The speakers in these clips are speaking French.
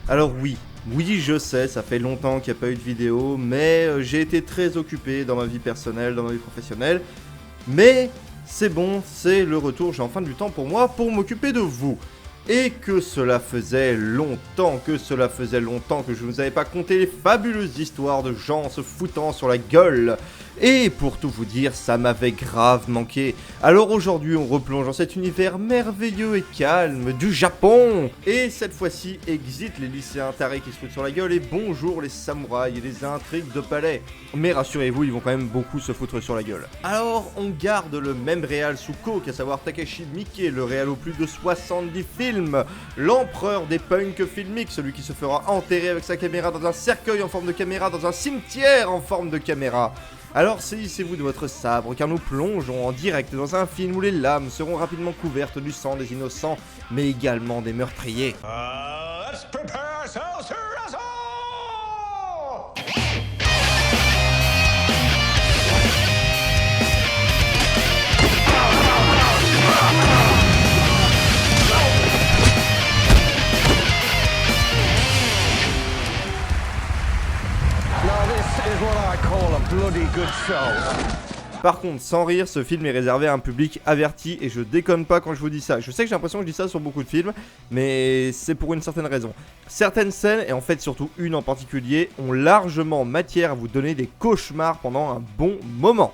Alors oui, je sais, ça fait longtemps qu'il n'y a pas eu de vidéo, mais j'ai été très occupé dans ma vie personnelle, dans ma vie professionnelle. Mais c'est bon, c'est le retour, j'ai enfin du temps pour moi pour m'occuper de vous. Et que cela faisait longtemps que je ne vous avais pas conté les fabuleuses histoires de gens se foutant sur la gueule. Et pour tout vous dire, ça m'avait grave manqué. Alors aujourd'hui, on replonge dans cet univers merveilleux et calme du Japon. Et cette fois-ci, exit les lycéens tarés qui se foutent sur la gueule et bonjour les samouraïs et les intrigues de palais. Mais rassurez-vous, ils vont quand même beaucoup se foutre sur la gueule. Alors, on garde le même réal sous coke, à savoir Takashi Miike, le réal aux plus de 70 films, l'empereur des punks filmiques, celui qui se fera enterrer avec sa caméra dans un cercueil en forme de caméra, dans un cimetière en forme de caméra. Alors saisissez-vous de votre sabre car nous plongeons en direct dans un film où les lames seront rapidement couvertes du sang des innocents, mais également des meurtriers. Let's prepare ourselves to wrestle! Now this is what I call a bloody good show. Par contre, sans rire, ce film est réservé à un public averti et je déconne pas quand je vous dis ça. Je sais que j'ai l'impression que je dis ça sur beaucoup de films, mais c'est pour une certaine raison. Certaines scènes, et en fait surtout une en particulier, ont largement matière à vous donner des cauchemars pendant un bon moment.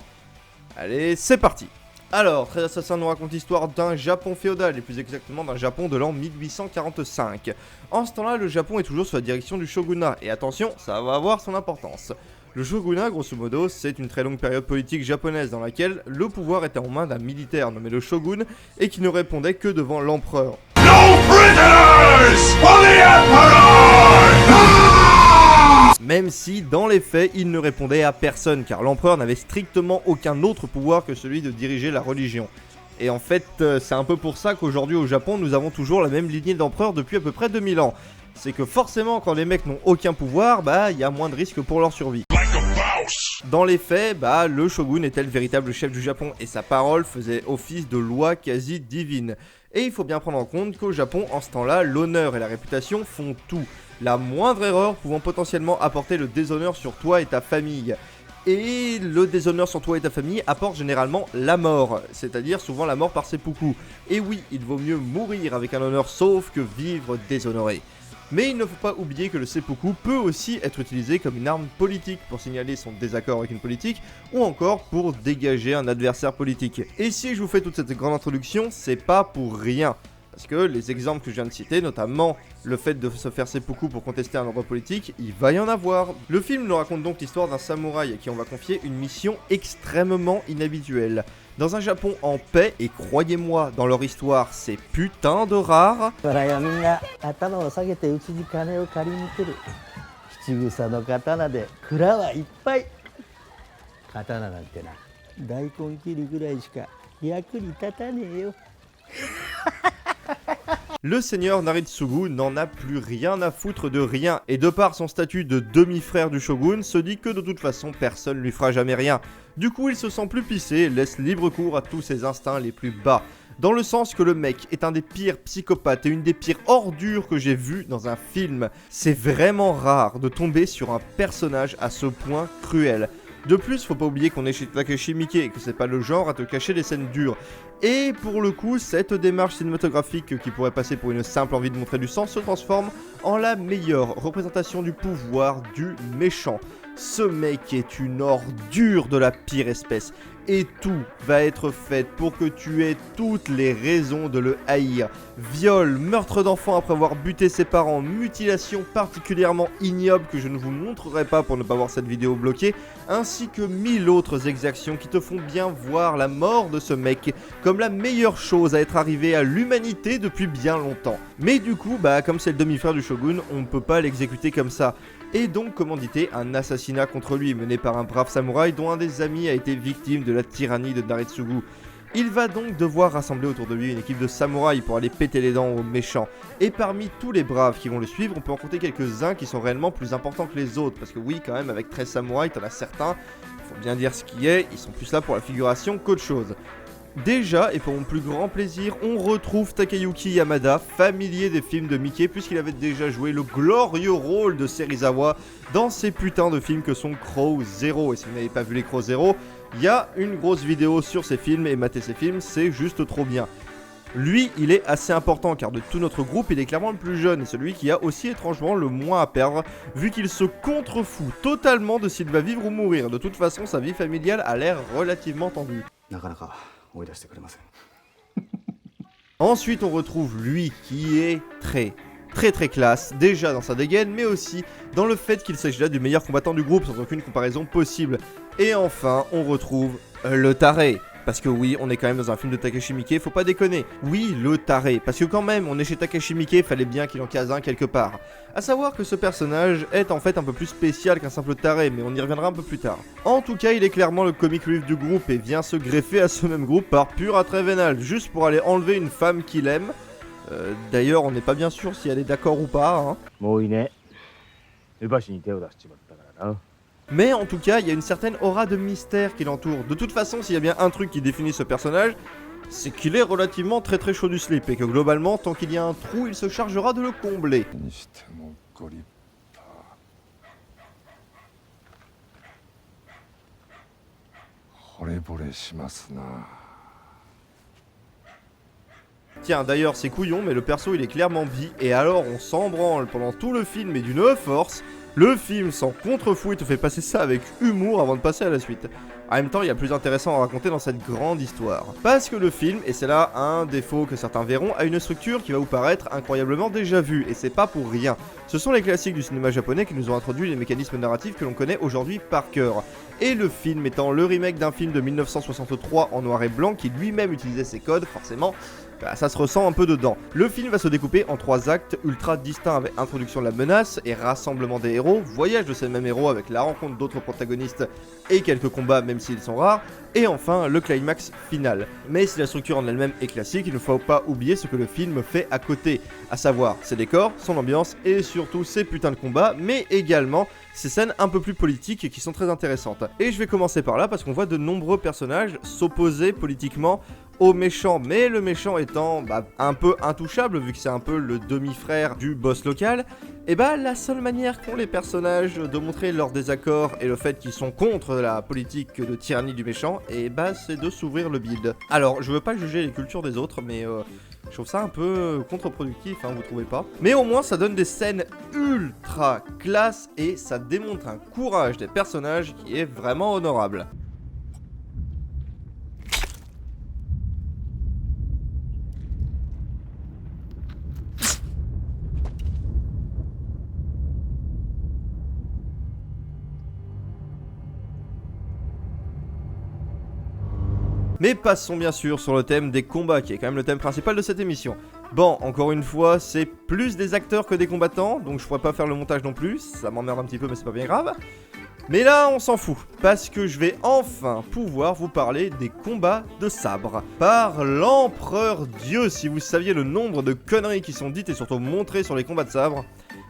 Allez, c'est parti. Alors, 13 Assassins nous raconte l'histoire d'un Japon féodal, et plus exactement d'un Japon de l'an 1845. En ce temps-là, le Japon est toujours sous la direction du shogunat, et attention, ça va avoir son importance. Le shogunat, grosso modo, c'est une très longue période politique japonaise dans laquelle le pouvoir était en main d'un militaire nommé le shogun et qui ne répondait que devant l'empereur. No prisoners for the Emperor! Même si, dans les faits, il ne répondait à personne, car l'empereur n'avait strictement aucun autre pouvoir que celui de diriger la religion. Et en fait, c'est un peu pour ça qu'aujourd'hui au Japon, nous avons toujours la même lignée d'empereurs depuis à peu près 2000 ans. C'est que forcément, quand les mecs n'ont aucun pouvoir, il y a moins de risques pour leur survie. Dans les faits, le shogun était le véritable chef du Japon, et sa parole faisait office de loi quasi divine. Et il faut bien prendre en compte qu'au Japon, en ce temps-là, l'honneur et la réputation font tout. La moindre erreur pouvant potentiellement apporter le déshonneur sur toi et ta famille. Et le déshonneur sur toi et ta famille apporte généralement la mort, c'est-à-dire souvent la mort par seppuku. Et oui, il vaut mieux mourir avec un honneur sauf que vivre déshonoré. Mais il ne faut pas oublier que le seppuku peut aussi être utilisé comme une arme politique pour signaler son désaccord avec une politique ou encore pour dégager un adversaire politique. Et si je vous fais toute cette grande introduction, c'est pas pour rien. Parce que les exemples que je viens de citer, notamment le fait de se faire seppuku pour contester un ordre politique, il va y en avoir. Le film nous raconte donc l'histoire d'un samouraï à qui on va confier une mission extrêmement inhabituelle. Dans un Japon en paix, et croyez-moi, dans leur histoire, c'est putain de rare. Le seigneur Naritsugu n'en a plus rien à foutre de rien, et de par son statut de demi-frère du shogun, se dit que de toute façon personne lui fera jamais rien. Du coup il se sent plus pissé et laisse libre cours à tous ses instincts les plus bas. Dans le sens que le mec est un des pires psychopathes et une des pires ordures que j'ai vues dans un film. C'est vraiment rare de tomber sur un personnage à ce point cruel. De plus, faut pas oublier qu'on est chez Takashi Miike et que c'est pas le genre à te cacher des scènes dures. Et pour le coup, cette démarche cinématographique qui pourrait passer pour une simple envie de montrer du sang se transforme en la meilleure représentation du pouvoir du méchant. Ce mec est une ordure de la pire espèce. Et tout va être fait pour que tu aies toutes les raisons de le haïr. Viol, meurtre d'enfant après avoir buté ses parents, mutilation particulièrement ignoble que je ne vous montrerai pas pour ne pas voir cette vidéo bloquée, ainsi que 1000 autres exactions qui te font bien voir la mort de ce mec comme la meilleure chose à être arrivée à l'humanité depuis bien longtemps. Mais du coup, comme c'est le demi-frère du shogun, on ne peut pas l'exécuter comme ça. Et donc commanditer un assassinat contre lui mené par un brave samouraï dont un des amis a été victime de la tyrannie de Naritsugu. Il va donc devoir rassembler autour de lui une équipe de samouraïs pour aller péter les dents aux méchants. Et parmi tous les braves qui vont le suivre, on peut en compter quelques-uns qui sont réellement plus importants que les autres. Parce que oui, quand même, avec 13 samouraïs, t'en as certains, faut bien dire ce qui est, ils sont plus là pour la figuration qu'autre chose. Déjà, et pour mon plus grand plaisir, on retrouve Takayuki Yamada, familier des films de Mickey, puisqu'il avait déjà joué le glorieux rôle de Serizawa dans ces putains de films que sont Crow Zero. Et si vous n'avez pas vu les Crow Zero, il y a une grosse vidéo sur ces films, et mater ces films, c'est juste trop bien. Lui, il est assez important, car de tout notre groupe, il est clairement le plus jeune, et celui qui a aussi étrangement le moins à perdre, vu qu'il se contrefout totalement de s'il va vivre ou mourir. De toute façon, sa vie familiale a l'air relativement tendue. Ensuite, on retrouve lui qui est très classe, déjà dans sa dégaine, mais aussi dans le fait qu'il s'agit là du meilleur combattant du groupe, sans aucune comparaison possible. Et enfin, on retrouve le taré. Parce que oui, on est quand même dans un film de Takashi Miike, faut pas déconner. Oui, le taré, parce que quand même, on est chez Takashi Miike, fallait bien qu'il en case un quelque part. A savoir que ce personnage est en fait un peu plus spécial qu'un simple taré, mais on y reviendra un peu plus tard. En tout cas, il est clairement le comic relief du groupe et vient se greffer à ce même groupe par pur attrait vénal, juste pour aller enlever une femme qu'il aime. D'ailleurs, on n'est pas bien sûr si elle est d'accord ou pas, hein. Mais en tout cas, il y a une certaine aura de mystère qui l'entoure. De toute façon, s'il y a bien un truc qui définit ce personnage, c'est qu'il est relativement très chaud du slip et que globalement, tant qu'il y a un trou, il se chargera de le combler. Tiens, d'ailleurs, c'est couillon, mais le perso il est clairement bi, et alors on s'en branle pendant tout le film, et d'une force. Le film s'en contrefou et te fait passer ça avec humour avant de passer à la suite. En même temps, il y a plus intéressant à raconter dans cette grande histoire. Parce que le film, et c'est là un défaut que certains verront, a une structure qui va vous paraître incroyablement déjà vue, et c'est pas pour rien. Ce sont les classiques du cinéma japonais qui nous ont introduit les mécanismes narratifs que l'on connaît aujourd'hui par cœur. Et le film étant le remake d'un film de 1963 en noir et blanc qui lui-même utilisait ces codes, forcément, bah, ça se ressent un peu dedans. Le film va se découper en 3 actes ultra distincts avec introduction de la menace et rassemblement des héros, voyage de ces mêmes héros avec la rencontre d'autres protagonistes et quelques combats même s'ils sont rares, et enfin le climax final. Mais si la structure en elle-même est classique, il ne faut pas oublier ce que le film fait à côté, à savoir ses décors, son ambiance et surtout ses putains de combats, mais également ces scènes un peu plus politiques et qui sont très intéressantes. Et je vais commencer par là parce qu'on voit de nombreux personnages s'opposer politiquement au méchant, mais le méchant étant un peu intouchable vu que c'est un peu le demi-frère du boss local, et la seule manière qu'ont les personnages de montrer leur désaccord et le fait qu'ils sont contre la politique de tyrannie du méchant, c'est de s'ouvrir le bide. Alors, je veux pas juger les cultures des autres, mais je trouve ça un peu contre-productif, hein, vous trouvez pas? Mais au moins ça donne des scènes ultra classe et ça démontre un courage des personnages qui est vraiment honorable. Mais passons bien sûr sur le thème des combats, qui est quand même le thème principal de cette émission. Bon, encore une fois, c'est plus des acteurs que des combattants, donc je pourrais pas faire le montage non plus, ça m'emmerde un petit peu mais c'est pas bien grave. Mais là, on s'en fout, parce que je vais enfin pouvoir vous parler des combats de sabre. Par l'empereur Dieu, si vous saviez le nombre de conneries qui sont dites et surtout montrées sur les combats de sabre.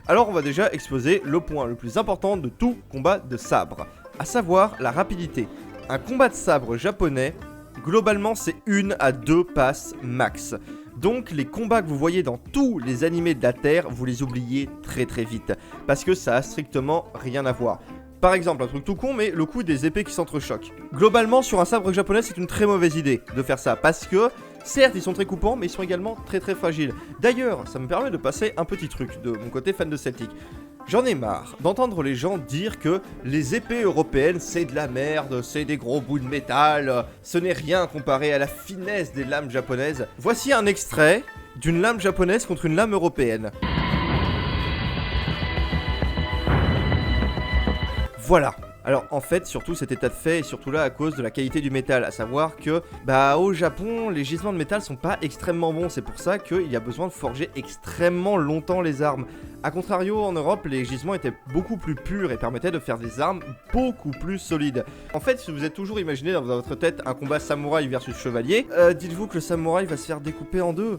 Alors on va déjà exposer le point le plus important de tout combat de sabre, à savoir la rapidité. Un combat de sabre japonais, globalement c'est 1 à 2 passes max. Donc les combats que vous voyez dans tous les animés de la Terre, vous les oubliez très vite. Parce que ça a strictement rien à voir. Par exemple, un truc tout con, mais le coup des épées qui s'entrechoquent. Globalement, sur un sabre japonais, c'est une très mauvaise idée de faire ça. Parce que, certes, ils sont très coupants, mais ils sont également très fragiles. D'ailleurs, ça me permet de passer un petit truc de mon côté fan de Celtic. J'en ai marre d'entendre les gens dire que les épées européennes c'est de la merde, c'est des gros bouts de métal, ce n'est rien comparé à la finesse des lames japonaises. Voici un extrait d'une lame japonaise contre une lame européenne. Voilà. Alors en fait, surtout cet état de fait est surtout là à cause de la qualité du métal, à savoir que au Japon, les gisements de métal sont pas extrêmement bons, c'est pour ça qu'il y a besoin de forger extrêmement longtemps les armes. A contrario, en Europe, les gisements étaient beaucoup plus purs et permettaient de faire des armes beaucoup plus solides. En fait, si vous êtes toujours imaginé dans votre tête un combat samouraï versus chevalier, dites-vous que le samouraï va se faire découper en deux.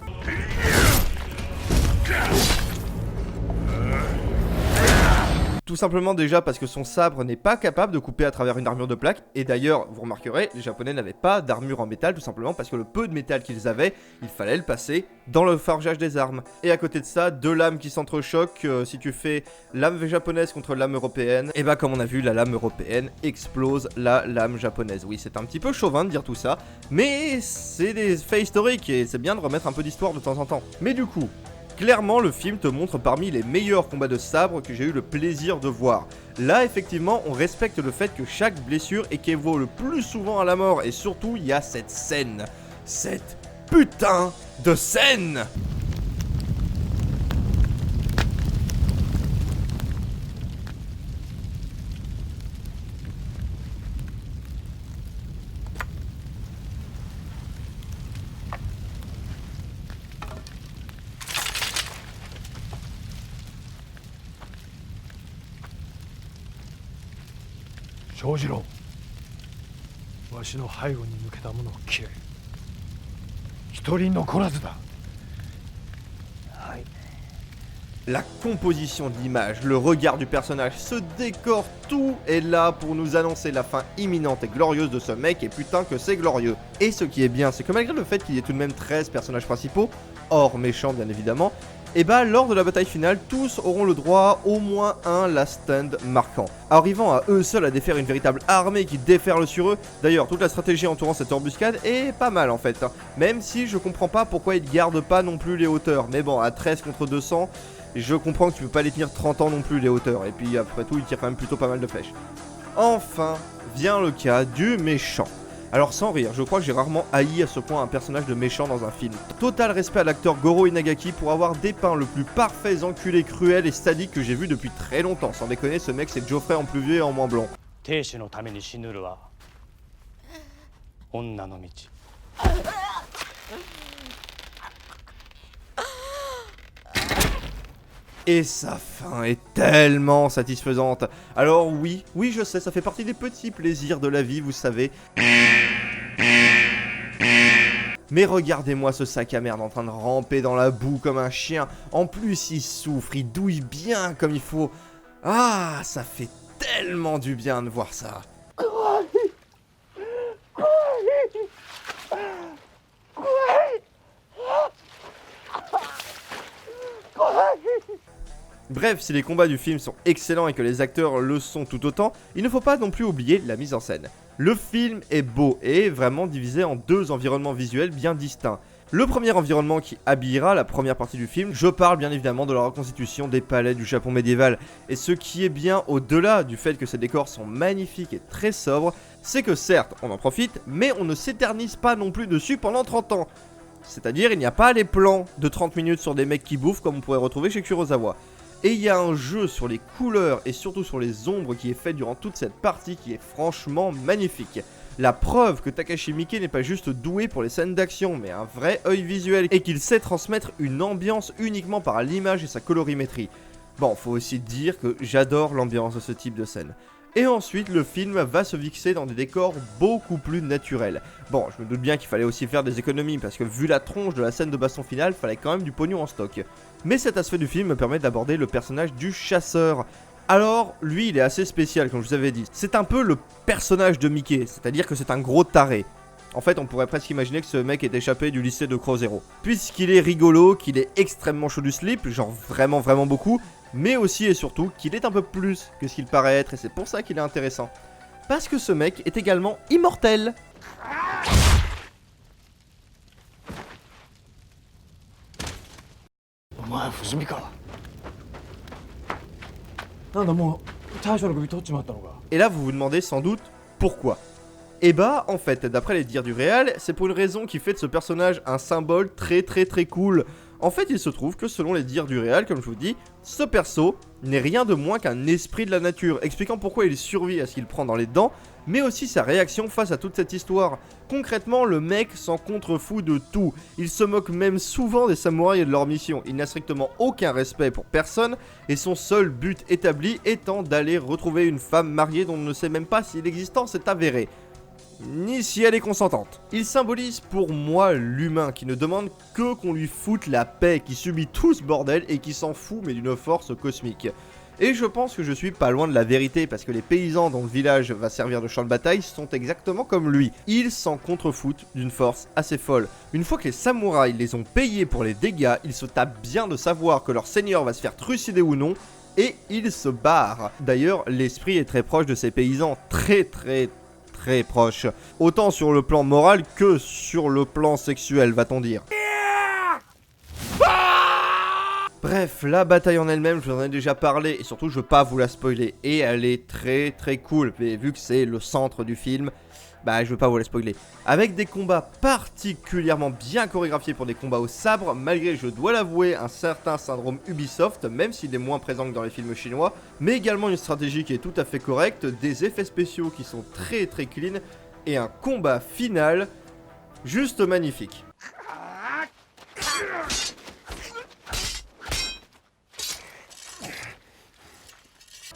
Tout simplement déjà parce que son sabre n'est pas capable de couper à travers une armure de plaque, et d'ailleurs, vous remarquerez, les japonais n'avaient pas d'armure en métal, tout simplement parce que le peu de métal qu'ils avaient, il fallait le passer dans le forgeage des armes. Et à côté de ça, deux lames qui s'entrechoquent, si tu fais lame japonaise contre lame européenne, et bah comme on a vu, la lame européenne explose la lame japonaise. Oui, c'est un petit peu chauvin de dire tout ça, mais c'est des faits historiques, et c'est bien de remettre un peu d'histoire de temps en temps. Mais du coup, clairement, le film te montre parmi les meilleurs combats de sabre que j'ai eu le plaisir de voir. Là, effectivement, on respecte le fait que chaque blessure équivaut le plus souvent à la mort, et surtout, il y a cette scène. Cette putain de scène! Shojiro, わしの背後に向けたものを消え、一人残らずだ。はい。 La composition de l'image, le regard du personnage, ce décor, tout est là pour nous annoncer la fin imminente et glorieuse de ce mec, et putain que c'est glorieux. Et ce qui est bien, c'est que malgré le fait qu'il y ait tout de même 13 personnages principaux, hors méchants bien évidemment, et bah lors de la bataille finale, tous auront le droit à au moins un last stand marquant, arrivant à eux seuls à défaire une véritable armée qui déferle sur eux. D'ailleurs, toute la stratégie entourant cette embuscade est pas mal en fait, hein. Même si je comprends pas pourquoi ils gardent pas non plus les hauteurs, mais bon, à 13 contre 200, je comprends que tu peux pas les tenir 30 ans non plus les hauteurs, et puis après tout, ils tirent quand même plutôt pas mal de flèches. Enfin, vient le cas du méchant. Alors sans rire, je crois que j'ai rarement haï à ce point un personnage de méchant dans un film. Total respect à l'acteur Goro Inagaki pour avoir dépeint le plus parfait enculé cruel et sadique que j'ai vu depuis très longtemps. Sans déconner, ce mec c'est Geoffrey en plus vieux et en moins blond. Et sa fin est tellement satisfaisante. Alors oui, je sais, ça fait partie des petits plaisirs de la vie, vous savez. Mais regardez-moi ce sac à merde en train de ramper dans la boue comme un chien. En plus, il souffre, il douille bien comme il faut. Ah, ça fait tellement du bien de voir ça. Bref, si les combats du film sont excellents et que les acteurs le sont tout autant, il ne faut pas non plus oublier la mise en scène. Le film est beau et est vraiment divisé en deux environnements visuels bien distincts. Le premier environnement qui habillera la première partie du film, je parle bien évidemment de la reconstitution des palais du Japon médiéval. Et ce qui est bien au-delà du fait que ces décors sont magnifiques et très sobres, c'est que certes, on en profite, mais on ne s'éternise pas non plus dessus pendant 30 ans. C'est-à-dire, il n'y a pas les plans de 30 minutes sur des mecs qui bouffent comme on pourrait retrouver chez Kurosawa. Et il y a un jeu sur les couleurs et surtout sur les ombres qui est fait durant toute cette partie qui est franchement magnifique. La preuve que Takashi Miike n'est pas juste doué pour les scènes d'action, mais un vrai œil visuel et qu'il sait transmettre une ambiance uniquement par l'image et sa colorimétrie. Bon, faut aussi dire que j'adore l'ambiance de ce type de scène. Et ensuite, le film va se fixer dans des décors beaucoup plus naturels. Bon, je me doute bien qu'il fallait aussi faire des économies, parce que vu la tronche de la scène de baston finale, fallait quand même du pognon en stock. Mais cet aspect du film me permet d'aborder le personnage du chasseur. Alors, lui, il est assez spécial, comme je vous avais dit. C'est un peu le personnage de Mickey, c'est-à-dire que c'est un gros taré. En fait, on pourrait presque imaginer que ce mec est échappé du lycée de Crow Zero. Puisqu'il est rigolo, qu'il est extrêmement chaud du slip, genre vraiment beaucoup, mais aussi et surtout qu'il est un peu plus que ce qu'il paraît être, et c'est pour ça qu'il est intéressant. Parce que ce mec est également immortel. Et là, vous vous demandez sans doute pourquoi. Et bah, en fait, d'après les dires du réal, c'est pour une raison qui fait de ce personnage un symbole très cool. En fait, il se trouve que selon les dires du réal, comme je vous dis, ce perso n'est rien de moins qu'un esprit de la nature, expliquant pourquoi il survit à ce qu'il prend dans les dents, mais aussi sa réaction face à toute cette histoire. Concrètement, le mec s'en contrefout de tout. Il se moque même souvent des samouraïs et de leur mission. Il n'a strictement aucun respect pour personne, et son seul but établi étant d'aller retrouver une femme mariée dont on ne sait même pas si l'existence est avérée, ni si elle est consentante. Il symbolise pour moi l'humain qui ne demande que qu'on lui foute la paix, qui subit tout ce bordel et qui s'en fout mais d'une force cosmique. Et je pense que je suis pas loin de la vérité, parce que les paysans dont le village va servir de champ de bataille sont exactement comme lui. Ils s'en contrefoutent d'une force assez folle. Une fois que les samouraïs les ont payés pour les dégâts, ils se tapent bien de savoir que leur seigneur va se faire trucider ou non, et ils se barrent. D'ailleurs, l'esprit est très proche de ces paysans, très proche. Autant sur le plan moral que sur le plan sexuel, va-t-on dire. Bref, la bataille en elle-même, je vous en ai déjà parlé, et surtout je veux pas vous la spoiler, et elle est très cool, mais vu que c'est le centre du film, bah je veux pas vous la spoiler. Avec des combats particulièrement bien chorégraphiés pour des combats au sabre, malgré, je dois l'avouer, un certain syndrome Ubisoft, même s'il est moins présent que dans les films chinois, mais également une stratégie qui est tout à fait correcte, des effets spéciaux qui sont très clean, et un combat final juste magnifique.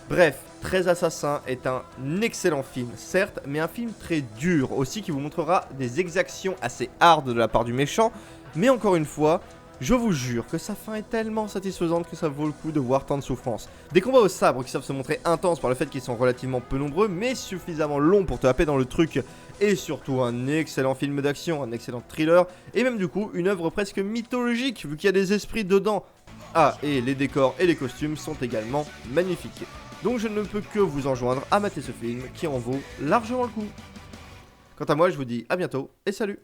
Bref, 13 Assassins est un excellent film, certes, mais un film très dur aussi qui vous montrera des exactions assez hard de la part du méchant, mais encore une fois, je vous jure que sa fin est tellement satisfaisante que ça vaut le coup de voir tant de souffrance. Des combats au sabre qui savent se montrer intenses par le fait qu'ils sont relativement peu nombreux, mais suffisamment longs pour te happer dans le truc, et surtout un excellent film d'action, un excellent thriller, et même du coup une œuvre presque mythologique vu qu'il y a des esprits dedans. Ah, et les décors et les costumes sont également magnifiques. Donc je ne peux que vous enjoindre à mater ce film qui en vaut largement le coup. Quant à moi, je vous dis à bientôt et salut.